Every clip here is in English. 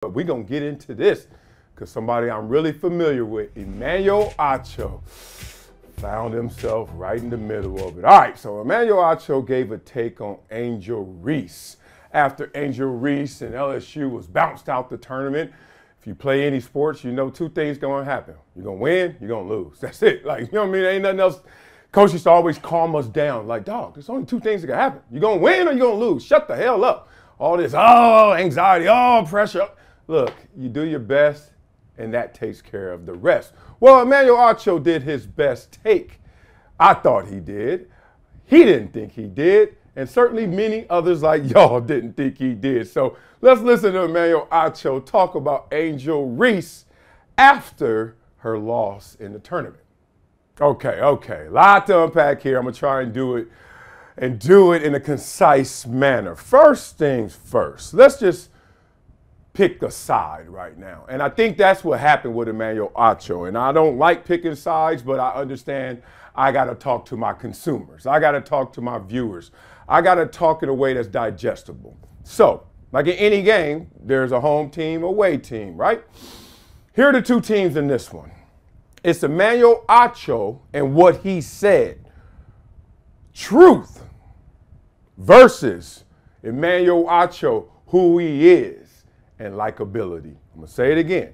But we're going to get into this because somebody I'm really familiar with, Emmanuel Acho, found himself right in the middle of it. All right, so Emmanuel Acho gave a take on Angel Reese. After Angel Reese and LSU was bounced out the tournament, if you play any sports, you know two things going to happen. You're going to win, you're going to lose. That's it. Like, you know what I mean? Ain't nothing else. Coach used to always calm us down. Like, dog, there's only two things that can happen. You're going to win or you're going to lose. Shut the hell up. All this, anxiety, pressure. Look, you do your best, and that takes care of the rest. Well, Emmanuel Acho did his best take. I thought he did. He didn't think he did. And certainly many others like y'all didn't think he did. So let's listen to Emmanuel Acho talk about Angel Reese after her loss in the tournament. Okay. A lot to unpack here. I'm going to try and do it in a concise manner. First things first, let's just pick a side right now. And I think that's what happened with Emmanuel Acho. And I don't like picking sides, but I understand I got to talk to my consumers. I got to talk to my viewers. I got to talk in a way that's digestible. So, like in any game, there's a home team, away team, right? Here are the two teams in this one. It's Emmanuel Acho and what he said. Truth versus Emmanuel Acho, who he is, and likability. I'm going to say it again.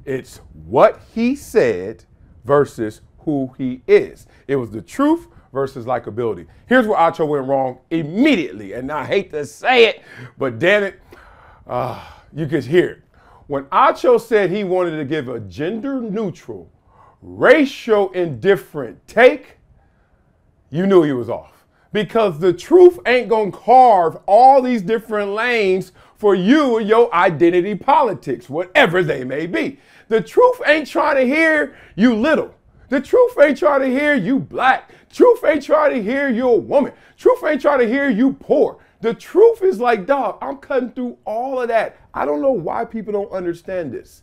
It's what he said versus who he is. It was the truth versus likability. Here's where Acho went wrong immediately. And I hate to say it, but damn it, you could hear it. When Acho said he wanted to give a gender neutral, racial indifferent take, you knew he was off. Because the truth ain't going to carve all these different lanes for you and your identity politics, whatever they may be. The truth ain't trying to hear you little. The truth ain't trying to hear you black. Truth ain't trying to hear you a woman. Truth ain't trying to hear you poor. The truth is like, dog, I'm cutting through all of that. I don't know why people don't understand this.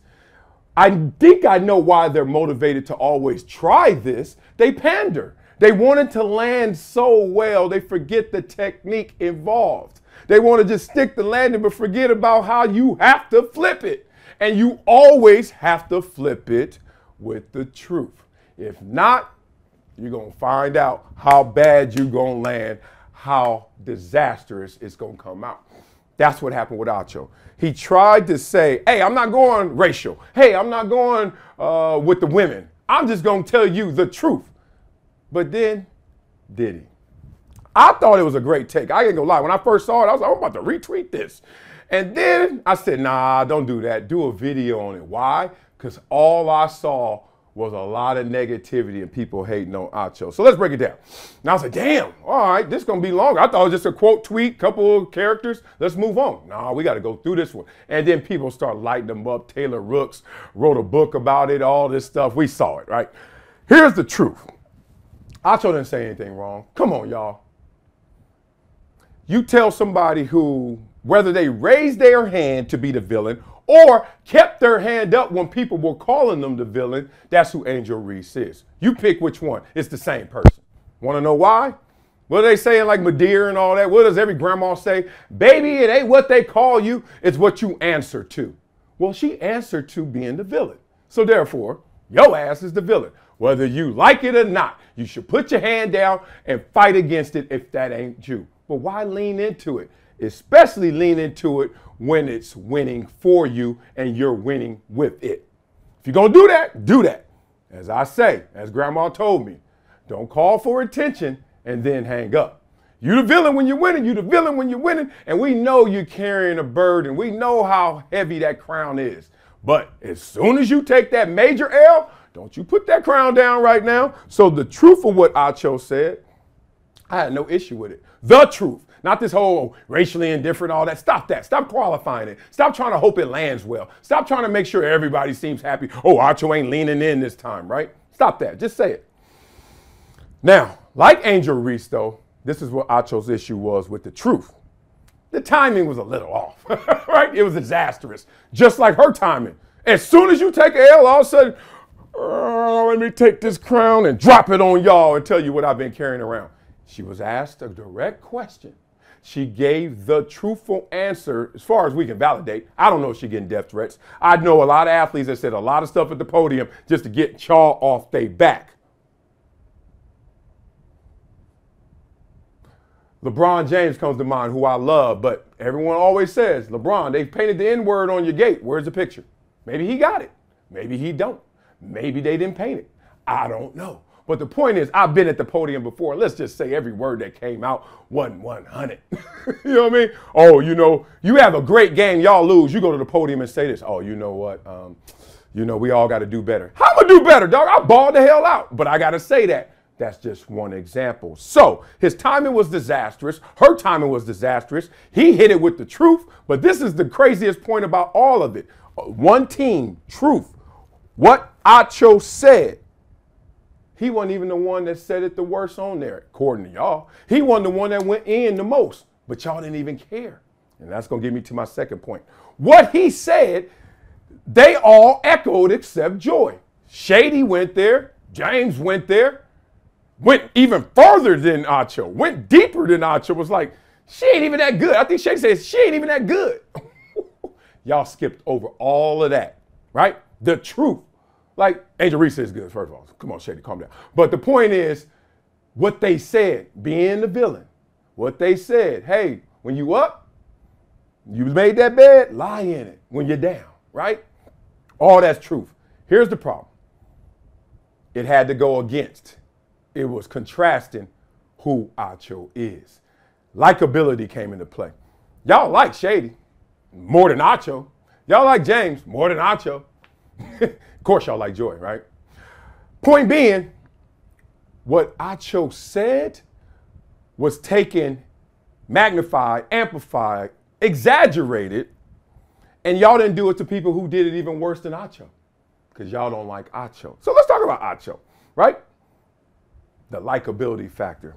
I think I know why they're motivated to always try this. They pander. They want it to land so well, they forget the technique involved. They want to just stick the landing, but forget about how you have to flip it. And you always have to flip it with the truth. If not, you're going to find out how bad you're going to land, how disastrous it's going to come out. That's what happened with Acho. He tried to say, hey, I'm not going racial. Hey, I'm not going with the women. I'm just going to tell you the truth. But then, did he? I thought it was a great take. I ain't gonna lie. When I first saw it, I was like, I'm about to retweet this. And then I said, nah, don't do that. Do a video on it. Why? Because all I saw was a lot of negativity and people hating on Acho. So let's break it down. Now I said, damn, all right, this is gonna be longer. I thought it was just a quote, tweet, couple of characters. Let's move on. Nah, we gotta go through this one. And then people start lighting them up. Taylor Rooks wrote a book about it, all this stuff. We saw it, right? Here's the truth. Acho didn't say anything wrong. Come on, y'all. You tell somebody who, whether they raised their hand to be the villain or kept their hand up when people were calling them the villain, that's who Angel Reese is. You pick which one. It's the same person. Want to know why? What are they saying like Madeira and all that? What does every grandma say? Baby, it ain't what they call you. It's what you answer to. Well, she answered to being the villain. So therefore, your ass is the villain. Whether you like it or not, you should put your hand down and fight against it if that ain't you. But why lean into it? Especially lean into it when it's winning for you and you're winning with it. If you're going to do that, do that. As I say, as Grandma told me, don't call for attention and then hang up. You the villain when you're winning. You the villain when you're winning. And we know you're carrying a burden. We know how heavy that crown is. But as soon as you take that major L, don't you put that crown down right now. So the truth of what Acho said, I had no issue with it. The truth, not this whole racially indifferent, all that. Stop that. Stop qualifying it. Stop trying to hope it lands well. Stop trying to make sure everybody seems happy. Oh, Acho ain't leaning in this time, right? Stop that. Just say it. Now, like Angel Reese, though, this is what Acho's issue was with the truth. The timing was a little off, right? It was disastrous, just like her timing. As soon as you take an L, all of a sudden, let me take this crown and drop it on y'all and tell you what I've been carrying around. She was asked a direct question. She gave the truthful answer as far as we can validate. I don't know if she's getting death threats. I know a lot of athletes that said a lot of stuff at the podium just to get y'all off their back. LeBron James comes to mind, who I love, but everyone always says, LeBron, they painted the N-word on your gate. Where's the picture? Maybe he got it. Maybe he don't. Maybe they didn't paint it. I don't know. But the point is, I've been at the podium before. Let's just say every word that came out wasn't 100. You know what I mean? Oh, you know, you have a great game, y'all lose. You go to the podium and say this. Oh, you know what? We all got to do better. How am I do better, dog? I balled the hell out. But I got to say that. That's just one example. So his timing was disastrous. Her timing was disastrous. He hit it with the truth. But this is the craziest point about all of it. One team, truth. What Acho said. He wasn't even the one that said it the worst on there, according to y'all. He wasn't the one that went in the most, but y'all didn't even care. And that's going to get me to my second point. What he said, they all echoed except Joy. Shady went there. James went there. Went even further than Acho. Went deeper than Acho. Was like, she ain't even that good. I think Shady said, she ain't even that good. Y'all skipped over all of that, right? The truth. Like, Angel Reese is good, first of all. Come on, Shady, calm down. But the point is, what they said, being the villain, what they said, hey, when you up, you made that bed, lie in it. When you're down, right? All that's truth. Here's the problem. It had to go against. It was contrasting who Acho is. Likability came into play. Y'all like Shady more than Acho. Y'all like James more than Acho. Of course, y'all like Joy, right? Point being, what Acho said was taken, magnified, amplified, exaggerated, and y'all didn't do it to people who did it even worse than Acho, because y'all don't like Acho. So let's talk about Acho, right? The likability factor.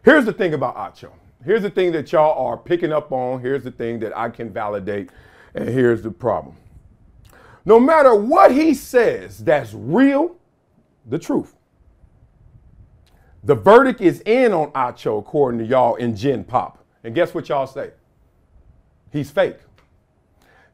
Here's the thing about Acho. Here's the thing that y'all are picking up on. Here's the thing that I can validate, and here's the problem. No matter what he says that's real, the truth. The verdict is in on Acho, according to y'all in Gen Pop. And guess what y'all say? He's fake.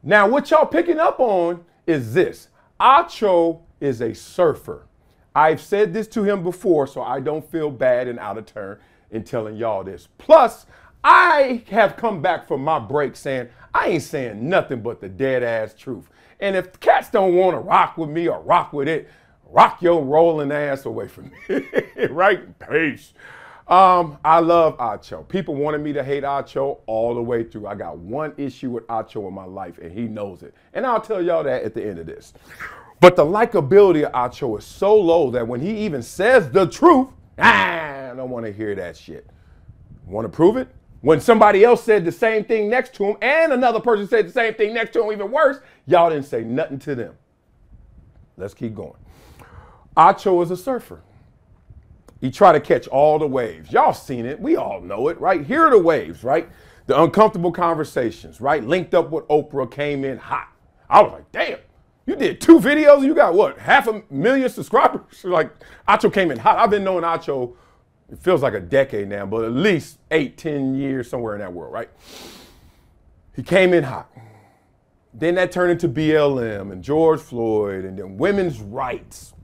Now, what y'all picking up on is this. Acho is a surfer. I've said this to him before, so I don't feel bad and out of turn in telling y'all this. Plus, I have come back from my break saying, I ain't saying nothing but the dead ass truth. And if cats don't want to rock with me or rock with it, rock your rolling ass away from me, right? Peace. I love Acho. People wanted me to hate Acho all the way through. I got one issue with Acho in my life, and he knows it. And I'll tell y'all that at the end of this. But the likability of Acho is so low that when he even says the truth, I don't want to hear that shit. Want to prove it? When somebody else said the same thing next to him and another person said the same thing next to him, even worse, y'all didn't say nothing to them. Let's keep going. Acho is a surfer. He tried to catch all the waves. Y'all seen it. We all know it, right? Here are the waves, right? The uncomfortable conversations, right? Linked up with Oprah, came in hot. I was like, damn, you did 2 videos and you got what? 500,000 subscribers? Like, Acho came in hot. I've been knowing Acho, it feels like a decade now, but at least 8-10 years somewhere in that world, right? He came in hot. Then that turned into BLM and George Floyd and then women's rights.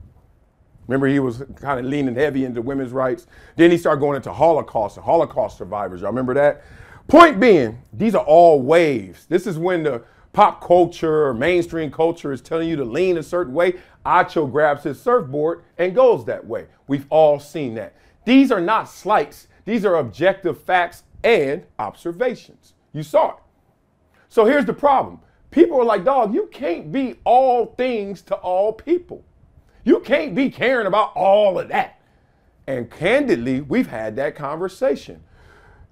Remember, he was kind of leaning heavy into women's rights. Then he started going into Holocaust and Holocaust survivors. Y'all remember that? Point being, these are all waves. This is when the pop culture or mainstream culture is telling you to lean a certain way. Acho grabs his surfboard and goes that way. We've all seen that. These are not slights. These are objective facts and observations. You saw it. So here's the problem. People are like, dog, you can't be all things to all people. You can't be caring about all of that. And candidly, we've had that conversation.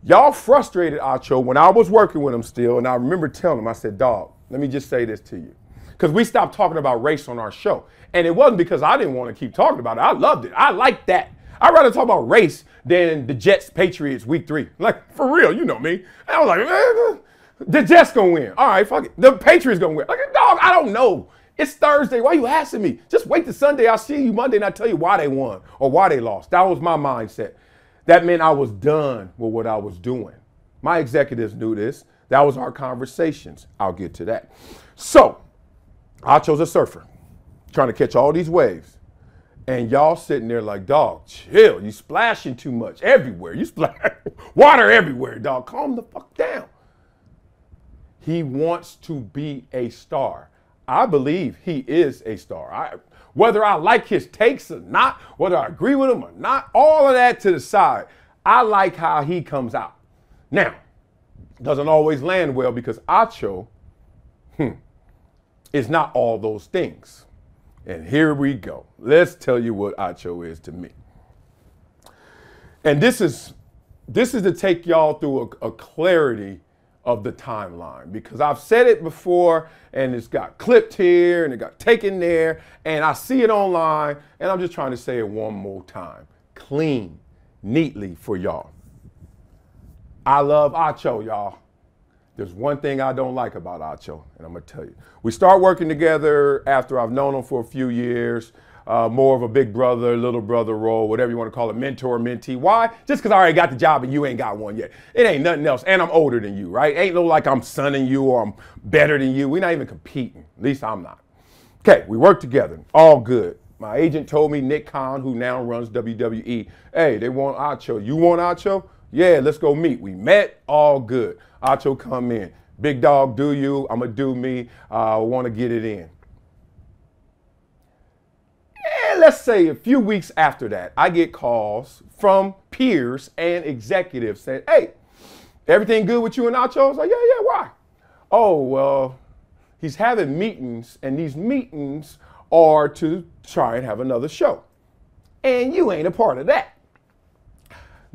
Y'all frustrated Acho when I was working with him still, and I remember telling him, I said, dog, let me just say this to you. Because we stopped talking about race on our show. And it wasn't because I didn't want to keep talking about it. I loved it. I liked that. I'd rather talk about race than the Jets Patriots week 3. Like, for real, you know me. And I was like, the Jets gonna win. All right, fuck it. The Patriots gonna win. Like, dog, I don't know. It's Thursday. Why are you asking me? Just wait till Sunday. I'll see you Monday and I'll tell you why they won or why they lost. That was my mindset. That meant I was done with what I was doing. My executives knew this. That was our conversations. I'll get to that. So, Acho's a surfer, trying to catch all these waves. And y'all sitting there like, dog, chill. You splashing too much everywhere. You splash water everywhere, dog. Calm the fuck down. He wants to be a star. I believe he is a star. Whether I like his takes or not, whether I agree with him or not, all of that to the side. I like how he comes out. Now, doesn't always land well because Acho is not all those things. And here we go. Let's tell you what Acho is to me. And this is to take y'all through a clarity of the timeline, because I've said it before and it's got clipped here and it got taken there and I see it online and I'm just trying to say it one more time, clean, neatly for y'all. I love Acho, y'all. There's one thing I don't like about Acho, and I'm gonna tell you. We start working together after I've known him for a few years, more of a big brother, little brother role, whatever you want to call it, mentor, mentee. Why? Just because I already got the job and you ain't got one yet. It ain't nothing else, and I'm older than you, right? Ain't no like I'm sonning you or I'm better than you. We're not even competing. At least I'm not. Okay, we work together, all good. My agent told me, Nick Khan, who now runs WWE, hey, they want Acho. You want Acho? Yeah, let's go meet. We met, all good. Acho come in. Big dog, do you? I'm going to do me. I want to get it in. And let's say a few weeks after that, I get calls from peers and executives saying, hey, everything good with you and Acho? I was like, yeah, why? Oh, well, he's having meetings, and these meetings are to try and have another show. And you ain't a part of that.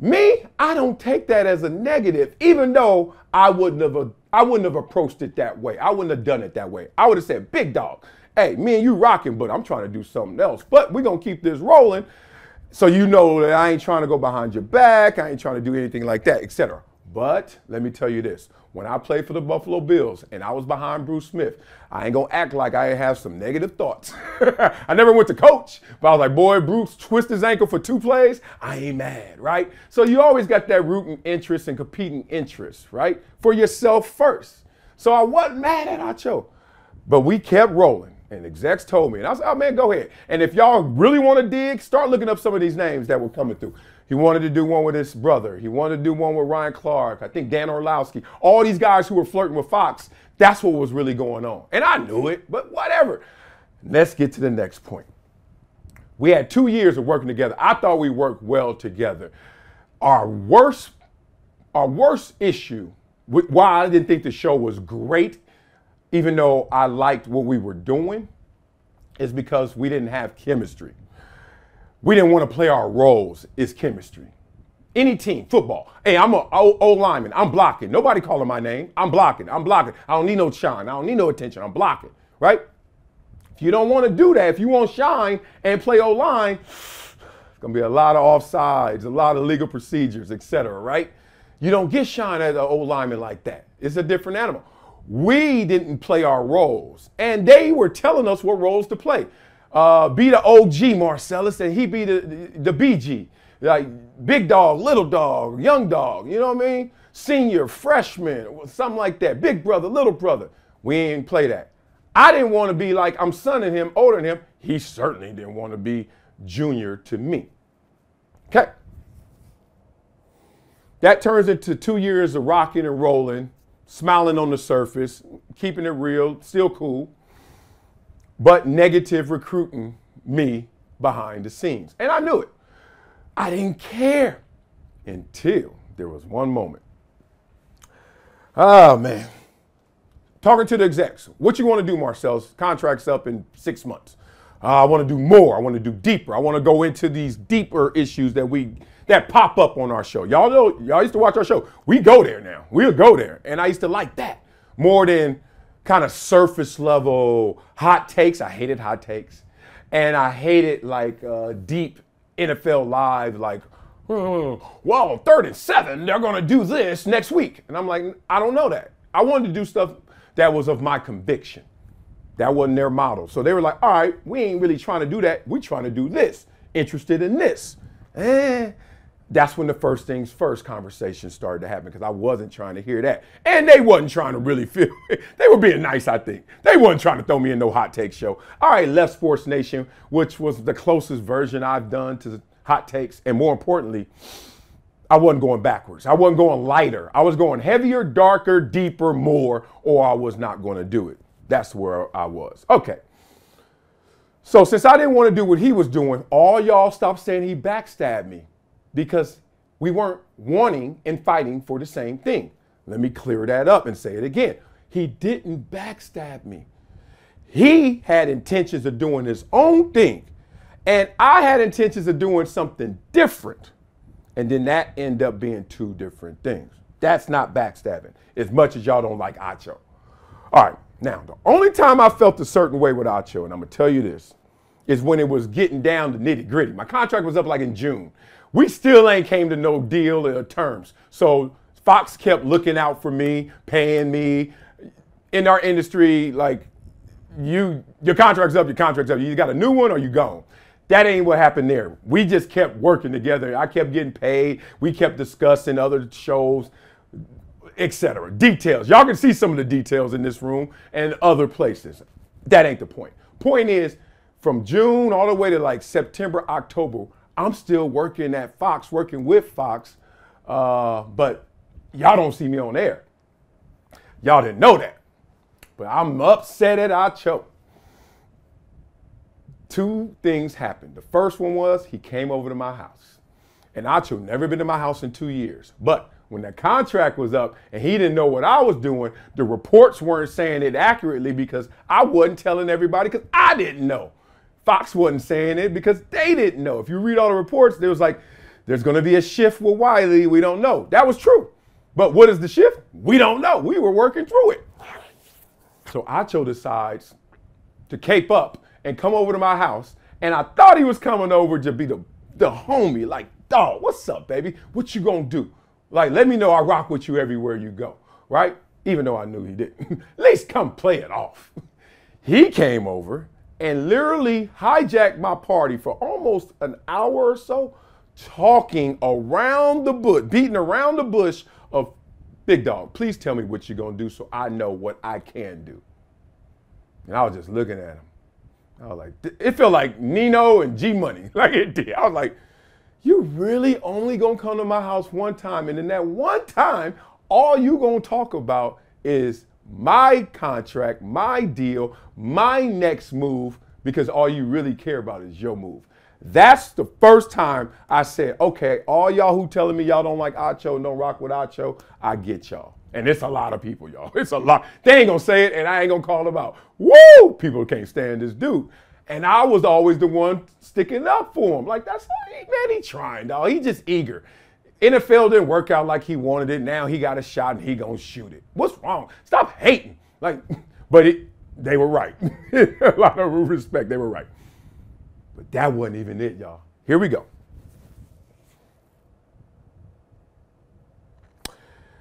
Me, I don't take that as a negative, even though I wouldn't have approached it that way. I wouldn't have done it that way. I would have said, big dog, hey, me and you rocking, but I'm trying to do something else. But we're going to keep this rolling so you know that I ain't trying to go behind your back. I ain't trying to do anything like that, etc. But let me tell you this. When I played for the Buffalo Bills and I was behind Bruce Smith, I ain't going to act like I have some negative thoughts. I never went to coach, but I was like, boy, Bruce twist his ankle for 2 plays. I ain't mad, right? So you always got that rooting interest and competing interest, right? For yourself first. So I wasn't mad at Acho, but we kept rolling. And execs told me, and I was like, oh man, go ahead. And if y'all really want to dig, start looking up some of these names that were coming through. He wanted to do one with his brother. He wanted to do one with Ryan Clark. I think Dan Orlowski. All these guys who were flirting with Fox, that's what was really going on. And I knew it, but whatever. Let's get to the next point. We had 2 years of working together. I thought we worked well together. Our worst issue, why I didn't think the show was great, even though I liked what we were doing, is because we didn't have chemistry. We didn't want to play our roles. It's chemistry. Any team, football. Hey, I'm an old lineman. I'm blocking. Nobody calling my name. I'm blocking. I don't need no shine. I don't need no attention. I'm blocking, right? If you don't want to do that, if you want shine and play O-line, it's going to be a lot of offsides, a lot of legal procedures, etc., right? You don't get shine as an old lineman like that. It's a different animal. We didn't play our roles, and they were telling us what roles to play. Be the OG Marcellus, and he be the BG. Like big dog, little dog, young dog, you know what I mean? Senior, freshman, something like that. Big brother, little brother. We ain't play that. I didn't want to be like I'm sonning him, older than him. He certainly didn't want to be junior to me. Okay. That turns into 2 years of rocking and rolling, smiling on the surface, keeping it real, still cool, but negative recruiting me behind the scenes. And I knew it. I didn't care until there was one moment. Oh, man. Talking to the execs. What you want to do, Marcellus? Contract's up in 6 months. I want to do more. I want to do deeper. I want to go into these deeper issues that pop up on our show. Y'all know, y'all used to watch our show. We go there now. We'll go there. And I used to like that more than kind of surface level hot takes. I hated hot takes. And I hated like deep NFL live, like, well, 3rd and 7, they're going to do this next week. And I'm like, I don't know that. I wanted to do stuff that was of my conviction. That wasn't their model. So they were like, all right, we ain't really trying to do that. We're trying to do this. Interested in this. that's when the first things first conversation started to happen, because I wasn't trying to hear that. And they wasn't trying to really feel it. They were being nice, I think. They wasn't trying to throw me in no hot take show. All right, left Sports Nation, which was the closest version I've done to hot takes. And more importantly, I wasn't going backwards. I wasn't going lighter. I was going heavier, darker, deeper, more, or I was not going to do it. That's where I was. Okay. So since I didn't want to do what he was doing, all y'all stopped saying he backstabbed me, because we weren't wanting and fighting for the same thing. Let me clear that up and say it again. He didn't backstab me. He had intentions of doing his own thing, and I had intentions of doing something different. And then that ended up being two different things. That's not backstabbing, as much as y'all don't like Acho. All right, now, the only time I felt a certain way with Acho, and I'm going to tell you this, is when it was getting down to nitty gritty. My contract was up like in June. We still ain't came to no deal or terms. So Fox kept looking out for me, paying me. In our industry, like, your contract's up, your contract's up. You got a new one or you gone. That ain't what happened there. We just kept working together. I kept getting paid. We kept discussing other shows, etc. Details. Y'all can see some of the details in this room and other places. That ain't the point. Point is, from June all the way to like September, October, I'm still working at Fox, working with Fox, but y'all don't see me on air. Y'all didn't know that. But I'm upset at Acho. Two things happened. The first one was he came over to my house. And Acho never been to my house in 2 years. But when the contract was up and he didn't know what I was doing, the reports weren't saying it accurately because I wasn't telling everybody, because I didn't know. Fox wasn't saying it because they didn't know. If you read all the reports, there was like, there's going to be a shift with Wiley. We don't know. That was true. But what is the shift? We don't know. We were working through it. So Acho decides to cape up and come over to my house. And I thought he was coming over to be the homie. Like, dog, what's up, baby? What you going to do? Like, let me know I rock with you everywhere you go, right? Even though I knew he didn't. At least come play it off. He came over and literally hijacked my party for almost an hour or so, talking around the bush, beating around the bush of, big dog, please tell me what you're going to do so I know what I can do. And I was just looking at him. I was like, it felt like Nino and G Money, like it did. I was like, you really only going to come to my house one time, and in that one time, all you going to talk about is my contract, my deal, my next move, because all you really care about is your move. That's the first time I said, okay, all y'all who telling me y'all don't like Acho, don't rock with Acho, I get y'all. And it's a lot of people, y'all. It's a lot. They ain't gonna say it, and I ain't gonna call them out. Woo! People can't stand this dude. And I was always the one sticking up for him. Like, that's man, he trying, dog. He just eager. NFL didn't work out like he wanted it. Now he got a shot and he gonna shoot it. What's wrong? Stop hating. Like, but they were right. A lot of respect, they were right. But that wasn't even it, y'all. Here we go.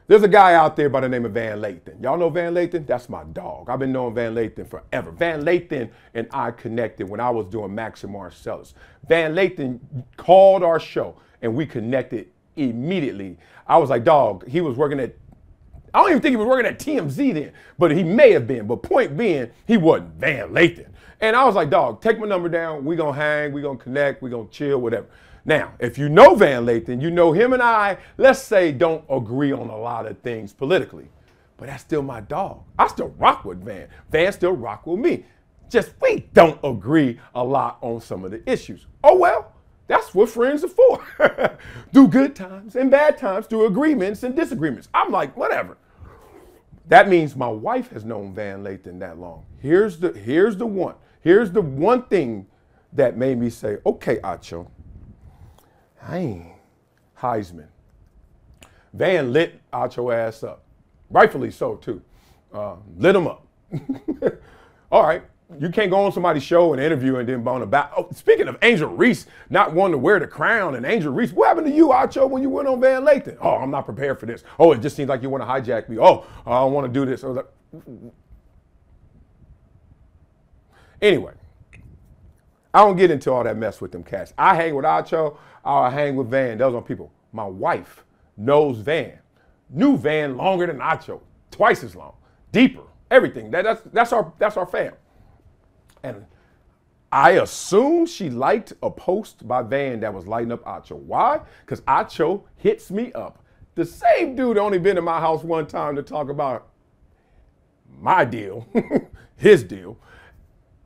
There's a guy out there by the name of Van Lathan. Y'all know Van Lathan? That's my dog. I've been knowing Van Lathan forever. Van Lathan and I connected when I was doing Max and Marcellus. Van Lathan called our show and we connected immediately. I was like, dog, he was working at, I don't even think he was working at TMZ then, but he may have been. But point being, he wasn't Van Lathan. And I was like, dog, take my number down. We gonna hang, we gonna connect, we gonna chill, whatever. Now, if you know Van Lathan, you know him and I, let's say, don't agree on a lot of things politically. But that's still my dog. I still rock with Van. Van still rock with me. Just we don't agree a lot on some of the issues. Oh, well, that's what friends are for. Do good times and bad times, do agreements and disagreements. I'm like, whatever. That means my wife has known Van Lathan that long. Here's the one thing that made me say, okay, Acho, I ain't Heisman. Van lit Acho ass up. Rightfully so, too. Lit him up. All right. You can't go on somebody's show and interview and then bone about. Oh, speaking of Angel Reese not wanting to wear the crown, and Angel Reese, what happened to you, Acho, when you went on Van Lathan? Oh, I'm not prepared for this. Oh, it just seems like you want to hijack me. Oh, I don't want to do this. I was like, anyway, I don't get into all that mess with them cats. I hang with Acho, I hang with Van. Those are people. my wife knows Van. Knew Van longer than Acho, twice as long, deeper, everything. That's our fam. And I assume she liked a post by Van that was lighting up Acho. Why? Because Acho hits me up. The same dude only been in my house one time to talk about my deal, his deal.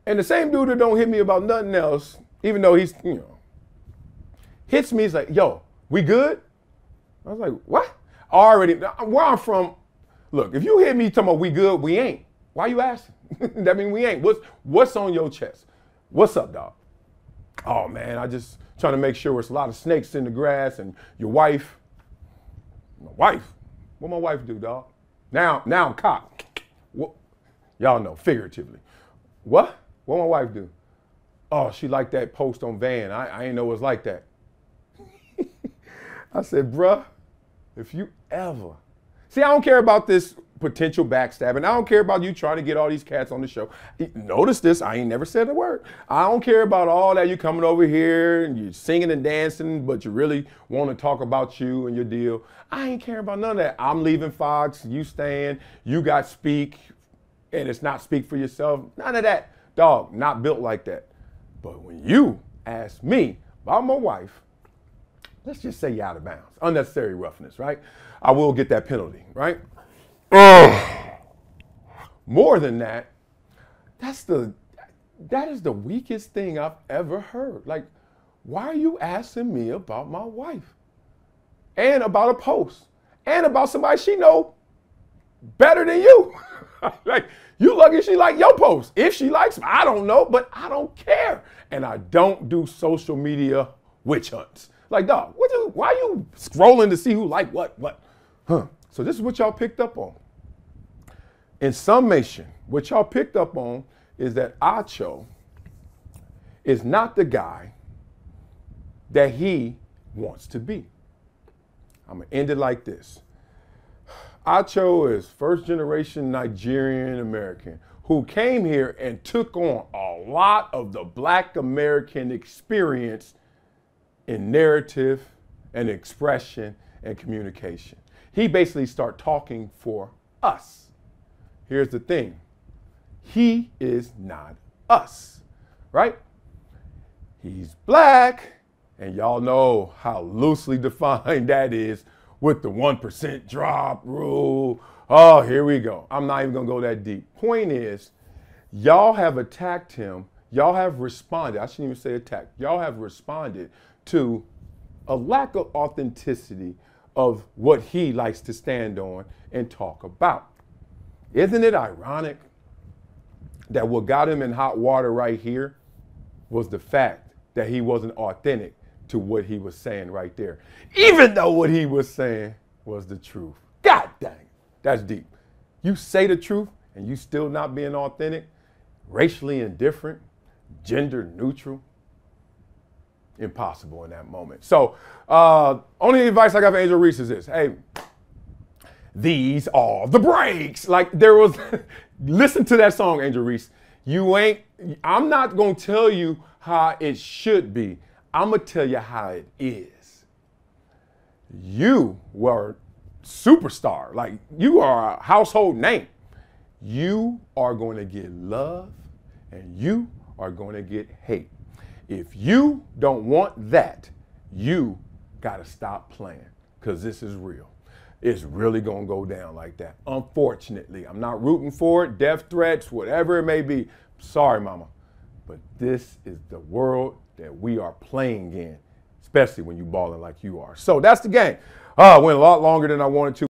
And the same dude that don't hit me about nothing else, even though he's, hits me, he's like, yo, we good? I was like, what? Already, where I'm from, look, if you hit me talking about we good, we ain't. Why you asking? That mean we ain't. What's on your chest? What's up, dog? Oh, man, I just trying to make sure there's a lot of snakes in the grass and your wife. My wife? What my wife do, dog? Now I'm cocked. What? Y'all know, figuratively. What? What my wife do? Oh, she liked that post on Van. I ain't know it was like that. I said, bruh, if you ever. See, I don't care about this potential backstabbing. I don't care about you trying to get all these cats on the show. Notice this, I ain't never said a word. I don't care about all that. You coming over here and you're singing and dancing, but you really want to talk about you and your deal. I ain't caring about none of that. I'm leaving Fox, you staying, you got Speak, and it's not Speak for yourself. None of that. Dog, not built like that. But when you ask me about my wife, let's just say you're out of bounds. Unnecessary roughness, right? I will get that penalty, right? More than that, that is the weakest thing I've ever heard. Like, why are you asking me about my wife? And about a post. And about somebody she know better than you. Like, you lucky she like your post. If she likes me, I don't know, but I don't care. And I don't do social media witch hunts. Like, dog, why are you scrolling to see who like what? Huh. So this is what y'all picked up on. In summation, what y'all picked up on is that Acho is not the guy that he wants to be. I'm going to end it like this. Acho is first generation Nigerian American who came here and took on a lot of the Black American experience in narrative and expression and communication. He basically started talking for us. Here's the thing. He is not us, right? He's Black, and y'all know how loosely defined that is with the 1% drop rule. Oh, here we go. I'm not even gonna go that deep. Point is, y'all have attacked him. Y'all have responded. I shouldn't even say attacked. Y'all have responded to a lack of authenticity of what he likes to stand on and talk about. Isn't it ironic that what got him in hot water right here was the fact that he wasn't authentic to what he was saying right there, even though what he was saying was the truth. God dang it, that's deep. You say the truth and you still not being authentic, racially indifferent, gender neutral. Impossible in that moment. So only advice I got for Angel Reese is this. Hey, these are the breaks. Like there was, listen to that song, Angel Reese. I'm not going to tell you how it should be. I'm going to tell you how it is. You were superstar. Like you are a household name. You are going to get love and you are going to get hate. If you don't want that, you got to stop playing because this is real. It's really going to go down like that. Unfortunately, I'm not rooting for it, death threats, whatever it may be. Sorry, mama. But this is the world that we are playing in, especially when you're balling like you are. So that's the game. Went a lot longer than I wanted to.